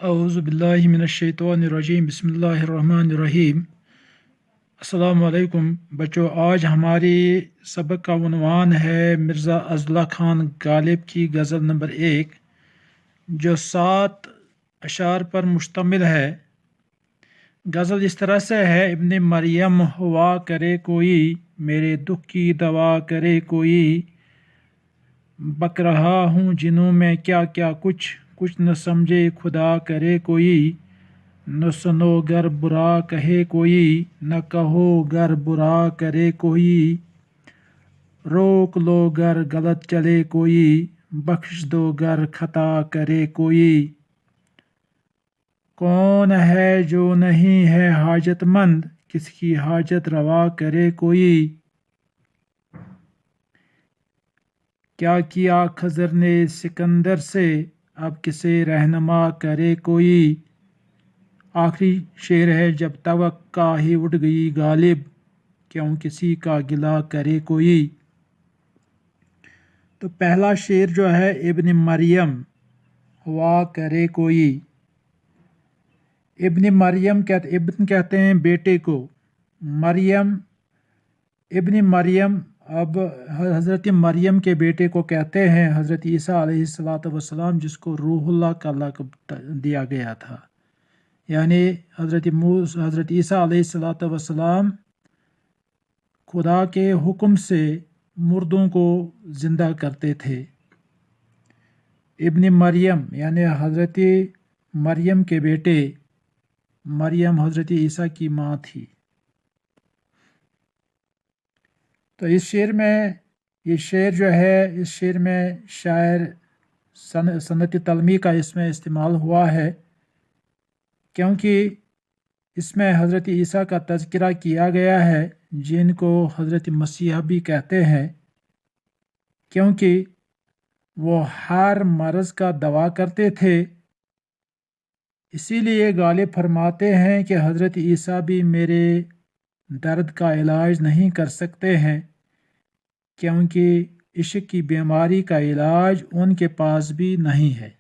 अऊज़ु बिल्लाहि मिनश्शैतानिर्रजीम बिस्मिल्लाहिर्रहमानिर्रहीम। अस्सलामु अलैकुम बच्चों, आज हमारी सबक का उन्वान है मिर्ज़ा अज़ला खान गालिब की गज़ल नंबर 1, जो 7 अशार पर मुश्तमिल है। गज़ल इस तरह से है। इब्न मरियम हुआ करे कोई, मेरे दुख की दवा करे कोई। बक रहा हूँ जिन्हों में क्या क्या कुछ, कुछ न समझे खुदा करे कोई। न सुनो गर बुरा कहे कोई, न कहो गर बुरा करे कोई। रोक लो गर गलत चले कोई, बख्श दो गर खता करे कोई। कौन है जो नहीं है हाजतमंद, किसकी हाजत रवा करे कोई। क्या किया खज़र ने सिकंदर से, अब किसे रहनुमा करे कोई। आखिरी शेर है। जब तवक्का ही उठ गई गालिब, क्यों किसी का गिला करे कोई। तो पहला शेर जो है, इब्न मरियम हुआ करे कोई। इब्न मरियम इब्न कहते हैं बेटे को, मरियम इब्न मरियम अब हज़रत मरियम के बेटे को कहते हैं, हज़रत ईसा अलैहिस्सलाम, जिसको रूहुल्लाह का लक़ब दिया गया था। यानी हज़रत ईसा अलैहिस्सलाम खुदा के हुक्म से मुर्दों को ज़िंदा करते थे। इब्न मरियम यानी हज़रत मरियम के बेटे। मरियम हज़रत ईसा की माँ थी। तो इस शेर में, ये शेर जो है, इस शेर में शायर सनत तलमी का इसमें इस्तेमाल हुआ है, क्योंकि इसमें हज़रत ईसा का तज़किरा किया गया है, जिनको हज़रत मसीहा भी कहते हैं, क्योंकि वो हर मर्ज़ का दवा करते थे। इसीलिए गालिब फरमाते हैं कि हज़रत ईसा भी मेरे दर्द का इलाज नहीं कर सकते हैं, क्योंकि इश्क की बीमारी का इलाज उनके पास भी नहीं है।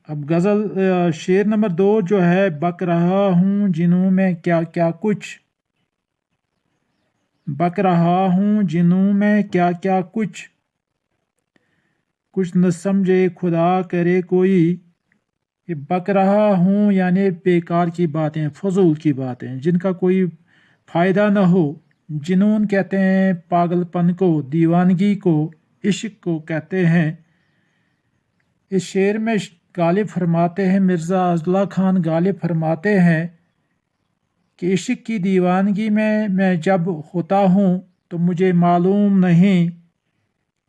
अब गज़ल शेर नंबर 2 जो है, बक रहा हूँ जिन्हों में क्या क्या कुछ, बक रहा हूँ जिन्हों में क्या क्या कुछ, कुछ न समझे खुदा करे कोई। ये बक रहा हूँ यानी बेकार की बातें, फजूल की बातें, जिनका कोई फ़ायदा न हो। जुनून कहते हैं पागलपन को, दीवानगी को, इश्क को कहते हैं। इस शेर में गालिब फरमाते हैं, मिर्ज़ा अज़ला खान गालिब फरमाते हैं कि इश्क की दीवानगी में मैं जब होता हूँ तो मुझे मालूम नहीं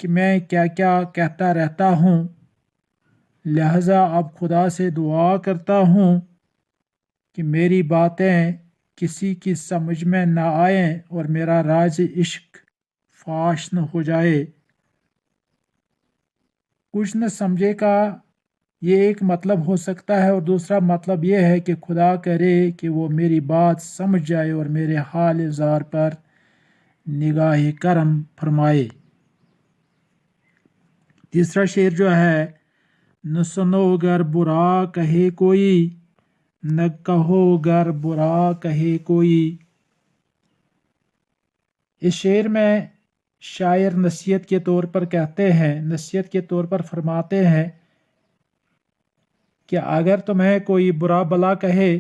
कि मैं क्या क्या कहता रहता हूँ। लिहाजा अब खुदा से दुआ करता हूँ कि मेरी बातें किसी की समझ में न आएं और मेरा राज इश्क फाश न हो जाए। कुछ न समझे का ये एक मतलब हो सकता है, और दूसरा मतलब ये है कि खुदा करे कि वो मेरी बात समझ जाए और मेरे हाल ज़ार पर निगाह करम फरमाए। तीसरा शेर जो है, न सुनो गर बुरा कहे कोई, न कहो गर बुरा कहे कोई। इस शेर में शायर नसीहत के तौर पर कहते हैं, नसीहत के तौर पर फरमाते हैं कि अगर तुम्हें कोई बुरा भला कहे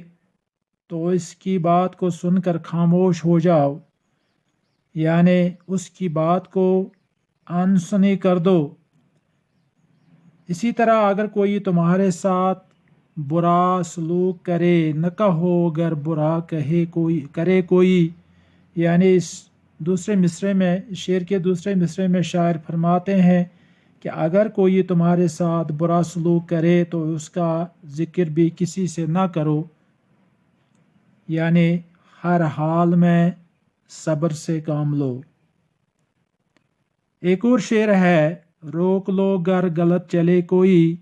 तो इसकी बात को सुनकर खामोश हो जाओ, यानी उसकी बात को अनसुनी कर दो। इसी तरह अगर कोई तुम्हारे साथ बुरा सलूक करे, न कहो अगर बुरा करे कोई, यानी इस दूसरे मिसरे में, शेर के दूसरे मिसरे में शायर फरमाते हैं कि अगर कोई तुम्हारे साथ बुरा सलूक करे तो उसका ज़िक्र भी किसी से ना करो, यानी हर हाल में सब्र से काम लो। एक और शेर है, रोक लो गर गलत चले कोई,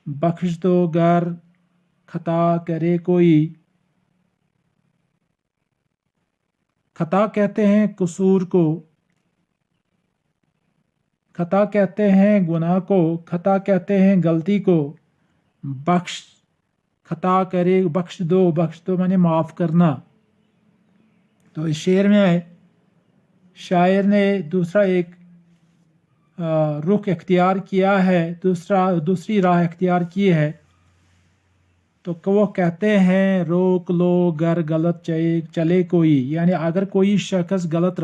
बख्श दो गर खता करे कोई। खता कहते हैं कसूर को, खता कहते हैं गुनाह को, खता कहते हैं गलती को। बख्श, खता करे बख्श दो माने माफ़ करना। तो इस शेर में शायर ने दूसरा एक रुख इख्तियार किया है, दूसरी राह इख्तियार की है। तो वो कहते हैं रोक लो गर गलत चले कोई, यानी अगर कोई शख्स गलत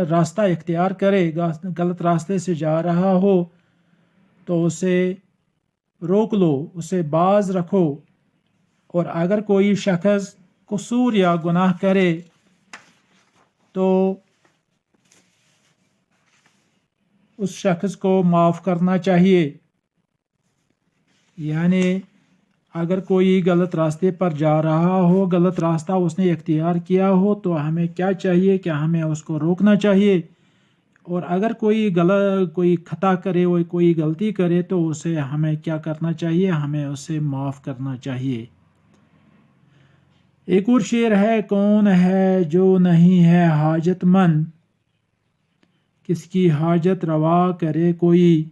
रास्ता इख्तियार करे, गलत रास्ते से जा रहा हो, तो उसे रोक लो, उसे बाज रखो। और अगर कोई शख्स कसूर या गुनाह करे तो उस शख्स को माफ़ करना चाहिए। यानी अगर कोई गलत रास्ते पर जा रहा हो, गलत रास्ता उसने इख्तियार किया हो, तो हमें क्या चाहिए कि हमें उसको रोकना चाहिए। और अगर कोई खता करे, कोई गलती करे, तो उसे हमें क्या करना चाहिए, हमें उसे माफ़ करना चाहिए। एक और शेर है, कौन है जो नहीं है हाजतमंद, किसकी हाजत रवा करे कोई।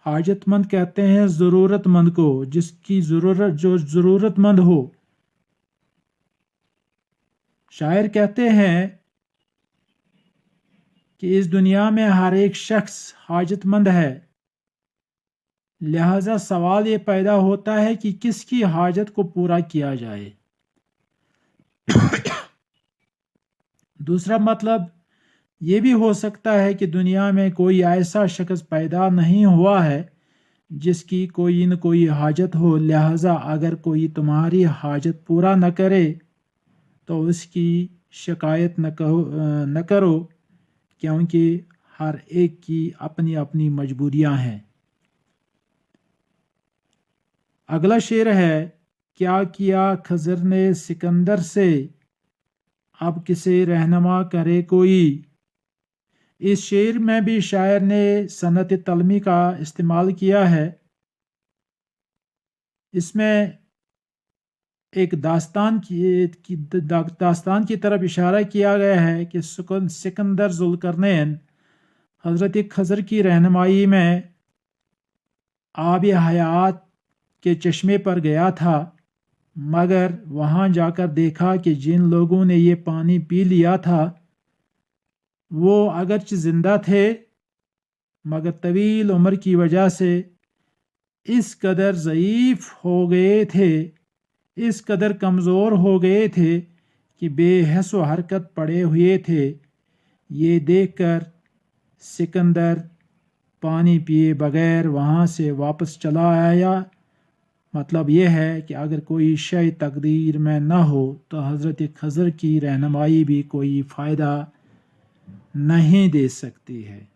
हाजतमंद कहते हैं ज़रूरतमंद को, जिसकी जो ज़रूरतमंद हो। शायर कहते हैं कि इस दुनिया में हर एक शख्स हाजतमंद है, लिहाजा सवाल ये पैदा होता है कि किसकी हाजत को पूरा किया जाए। दूसरा मतलब ये भी हो सकता है कि दुनिया में कोई ऐसा शख्स पैदा नहीं हुआ है जिसकी कोई न कोई हाजत हो, लिहाजा अगर कोई तुम्हारी हाजत पूरा न करे तो उसकी शिकायत न करो, क्योंकि हर एक की अपनी अपनी मजबूरियां हैं। अगला शेर है, क्या किया खज़र ने सिकंदर से, अब किसे रहनुमा करे कोई। इस शेर में भी शायर ने सनत तलमी का इस्तेमाल किया है। इसमें एक दास्तान की तरफ इशारा किया गया है कि सिकंदर ज़ुल्करनैन हज़रत खज़र की रहनुमाई में आब हयात के चश्मे पर गया था, मगर वहाँ जाकर देखा कि जिन लोगों ने ये पानी पी लिया था वो अगरचे ज़िंदा थे, मगर तवील उम्र की वजह से इस कदर ज़ईफ़ हो गए थे, इस कदर कमज़ोर हो गए थे कि बेहस व हरकत पड़े हुए थे। ये देखकर सिकंदर पानी पिए बगैर वहाँ से वापस चला आया। मतलब यह है कि अगर कोई शय तकदीर में न हो तो हज़रत खज़र की रहनुमाई भी कोई फ़ायदा नहीं दे सकती है।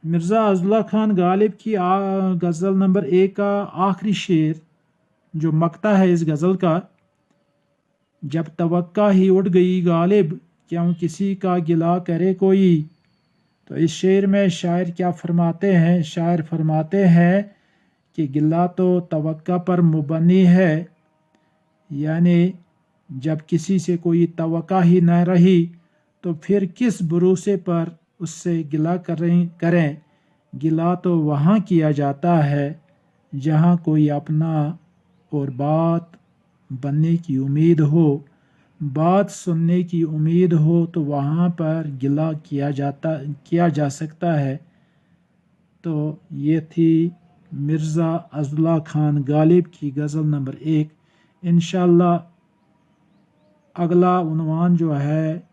मिर्ज़ा अज़लुल्लाह खान गालिब की गज़ल नंबर 1 का आखिरी शेर जो मक्ता है इस गज़ल का, जब तवक्का ही उड़ गई गालिब, क्यों किसी का गिला करे कोई। तो इस शेर में शायर क्या फरमाते हैं, शायर फरमाते हैं कि गिला तो तवक्का पर मुबनी है, यानी जब किसी से कोई तवक्का ही न रही तो फिर किस भरोसे पर उससे गिला करें। गिला तो वहाँ किया जाता है जहाँ कोई अपना और बात बनने की उम्मीद हो, बात सुनने की उम्मीद हो, तो वहाँ पर गिला किया जा सकता है। तो ये थी मिर्ज़ा अज़लुल्लाह खान गालिब की गज़ल नंबर 1। इंशाअल्लाह अगला उन्वान जो है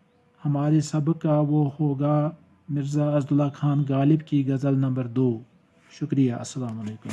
हमारे सबक का वो होगा मिर्ज़ा अज़लुल्लाह खान गालिब की गज़ल नंबर 2। शुक्रिया। अस्सलाम वालेकुम।